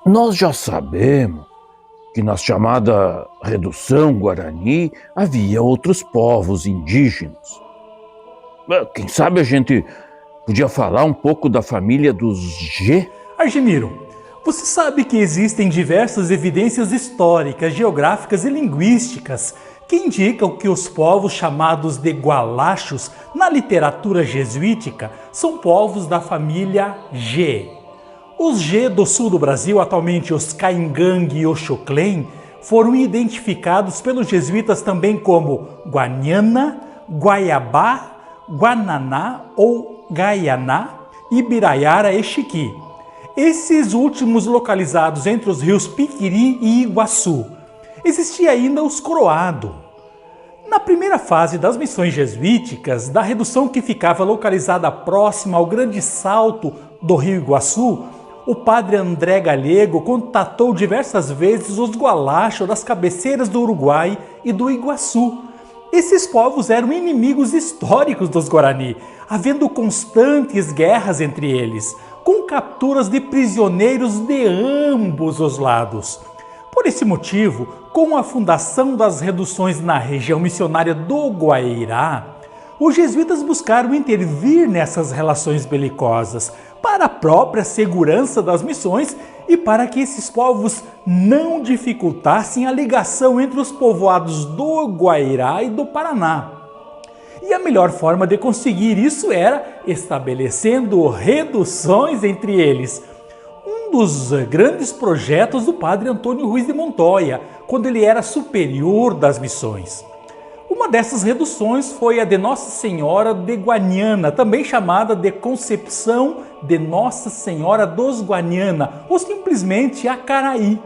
Nós já sabemos que na chamada Redução Guarani havia outros povos indígenas. Quem sabe a gente podia falar um pouco da família dos G? Argemiro, você sabe que existem diversas evidências históricas, geográficas e linguísticas que indicam que os povos chamados de Gualachos na literatura jesuítica são povos da família G. Os G do sul do Brasil, atualmente os Caingangue e Oxoclém, foram identificados pelos jesuítas também como Guaniana, Guaiabá, Guananá ou Gaianá, Ibiraiara e Xiqui. Esses últimos localizados entre os rios Piquiri e Iguaçu. Existia ainda os Coroado. Na primeira fase das missões jesuíticas, da redução que ficava localizada próxima ao Grande Salto do Rio Iguaçu, o padre André Galego contatou diversas vezes os Gualachos das cabeceiras do Uruguai e do Iguaçu. Esses povos eram inimigos históricos dos Guarani, havendo constantes guerras entre eles, com capturas de prisioneiros de ambos os lados. Por esse motivo, com a fundação das reduções na região missionária do Guairá, os jesuítas buscaram intervir nessas relações belicosas para a própria segurança das missões e para que esses povos não dificultassem a ligação entre os povoados do Guairá e do Paraná. E a melhor forma de conseguir isso era estabelecendo reduções entre eles. Um dos grandes projetos do padre Antônio Ruiz de Montoya, quando ele era superior das missões. Uma dessas reduções foi a de Nossa Senhora de Guaniana, também chamada de Concepção de Nossa Senhora dos Guaniana, ou simplesmente Acaraí.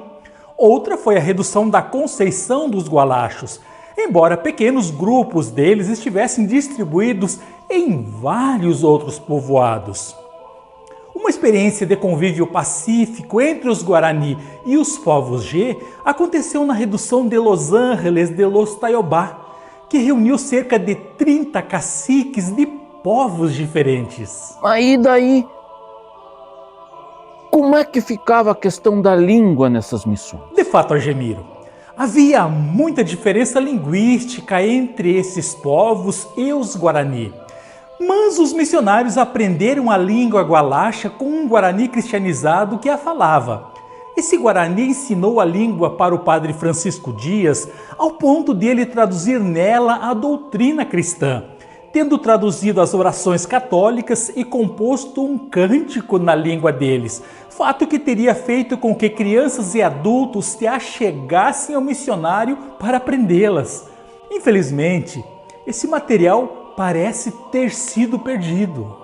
Outra foi a redução da Conceição dos Gualachos, embora pequenos grupos deles estivessem distribuídos em vários outros povoados. Uma experiência de convívio pacífico entre os Guarani e os povos G aconteceu na redução de Los Angeles de Los Taiobá, que reuniu cerca de 30 caciques de povos diferentes. Aí daí, como é que ficava a questão da língua nessas missões? De fato, Argemiro, havia muita diferença linguística entre esses povos e os Guarani. Mas os missionários aprenderam a língua gualacha com um Guarani cristianizado que a falava. Esse Guarani ensinou a língua para o padre Francisco Dias ao ponto de ele traduzir nela a doutrina cristã, tendo traduzido as orações católicas e composto um cântico na língua deles, fato que teria feito com que crianças e adultos se achegassem ao missionário para aprendê-las. Infelizmente, esse material parece ter sido perdido.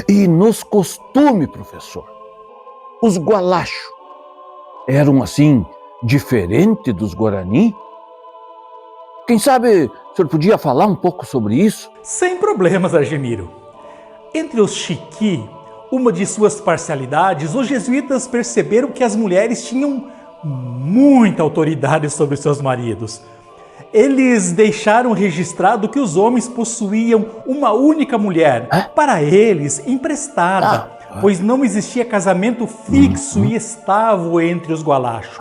E nos costumes, professor, os gualachos eram assim, diferente dos Guarani? Quem sabe o senhor podia falar um pouco sobre isso? Sem problemas, Argemiro. Entre os Xiqui, uma de suas parcialidades, os jesuítas perceberam que as mulheres tinham muita autoridade sobre seus maridos. Eles deixaram registrado que os homens possuíam uma única mulher, para eles emprestada, pois não existia casamento fixo e estável entre os gualachos.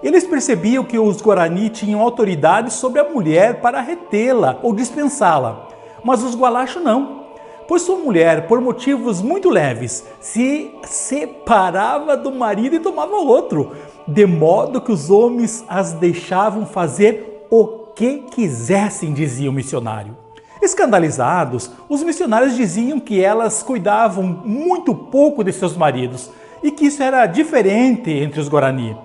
Eles percebiam que os Guarani tinham autoridade sobre a mulher para retê-la ou dispensá-la, mas os gualachos não, pois sua mulher, por motivos muito leves, se separava do marido e tomava outro, de modo que os homens as deixavam fazer o que quisessem, dizia o missionário. Escandalizados, os missionários diziam que elas cuidavam muito pouco de seus maridos e que isso era diferente entre os Guarani,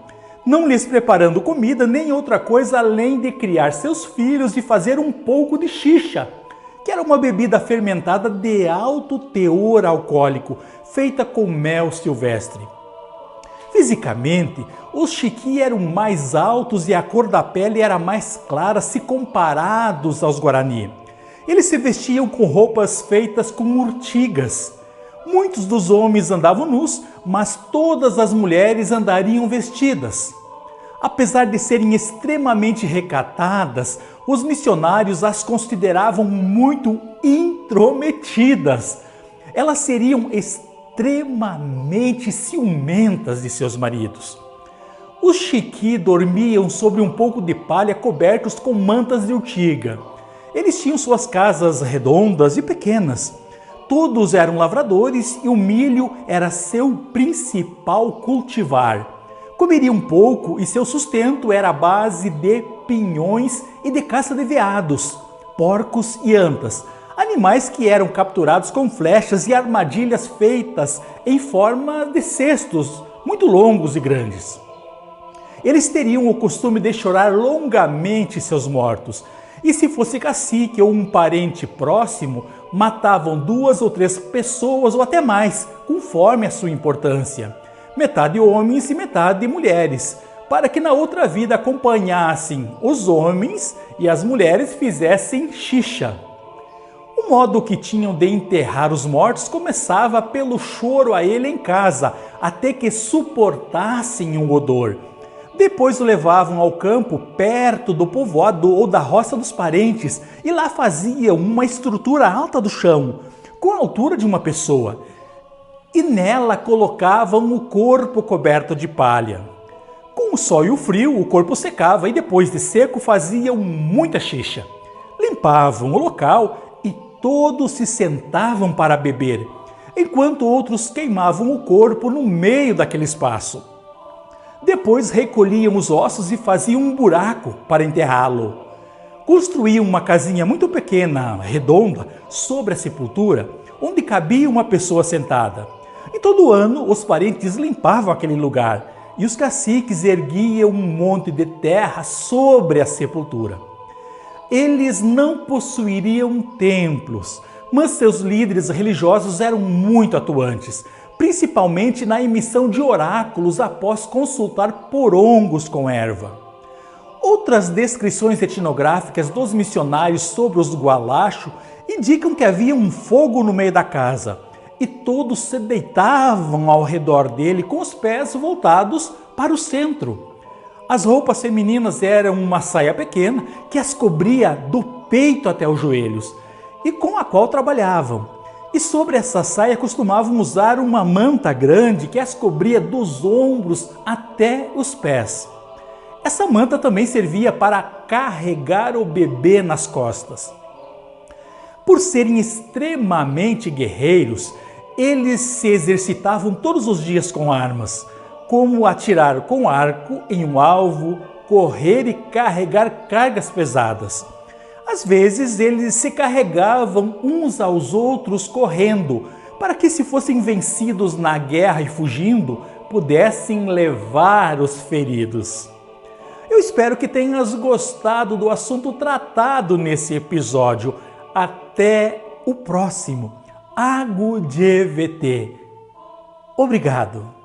não lhes preparando comida nem outra coisa além de criar seus filhos e fazer um pouco de xixa, que era uma bebida fermentada de alto teor alcoólico, feita com mel silvestre. Fisicamente, os Xiqui eram mais altos e a cor da pele era mais clara se comparados aos Guarani. Eles se vestiam com roupas feitas com urtigas. Muitos dos homens andavam nus, mas todas as mulheres andariam vestidas. Apesar de serem extremamente recatadas, os missionários as consideravam muito intrometidas. Elas seriam extremamente ciumentas de seus maridos. Os Chiqui dormiam sobre um pouco de palha cobertos com mantas de urtiga. Eles tinham suas casas redondas e pequenas. Todos eram lavradores e o milho era seu principal cultivar. Comeriam pouco e seu sustento era a base de pinhões e de caça de veados, porcos e antas, animais que eram capturados com flechas e armadilhas feitas em forma de cestos muito longos e grandes. Eles teriam o costume de chorar longamente seus mortos, e se fosse cacique ou um parente próximo, matavam 2 ou 3 pessoas ou até mais, conforme a sua importância. Metade homens e metade mulheres, para que na outra vida acompanhassem os homens e as mulheres fizessem xixa. O modo que tinham de enterrar os mortos começava pelo choro a ele em casa, até que suportassem o odor. Depois o levavam ao campo perto do povoado ou da roça dos parentes e lá faziam uma estrutura alta do chão, com a altura de uma pessoa, e nela colocavam o corpo coberto de palha. Com o sol e o frio, o corpo secava e depois de seco faziam muita xixa. Limpavam o local e todos se sentavam para beber, enquanto outros queimavam o corpo no meio daquele espaço. Depois recolhiam os ossos e faziam um buraco para enterrá-lo. Construíam uma casinha muito pequena, redonda, sobre a sepultura, onde cabia uma pessoa sentada. E todo ano os parentes limpavam aquele lugar e os caciques erguiam um monte de terra sobre a sepultura. Eles não possuiriam templos, mas seus líderes religiosos eram muito atuantes, principalmente na emissão de oráculos após consultar porongos com erva. Outras descrições etnográficas dos missionários sobre os Gualacho indicam que havia um fogo no meio da casa e todos se deitavam ao redor dele com os pés voltados para o centro. As roupas femininas eram uma saia pequena que as cobria do peito até os joelhos e com a qual trabalhavam. E sobre essa saia costumavam usar uma manta grande que as cobria dos ombros até os pés. Essa manta também servia para carregar o bebê nas costas. Por serem extremamente guerreiros, eles se exercitavam todos os dias com armas, como atirar com arco em um alvo, correr e carregar cargas pesadas. Às vezes eles se carregavam uns aos outros correndo, para que se fossem vencidos na guerra e fugindo, pudessem levar os feridos. Eu espero que tenhas gostado do assunto tratado nesse episódio. Até o próximo. Agu de VT. Obrigado.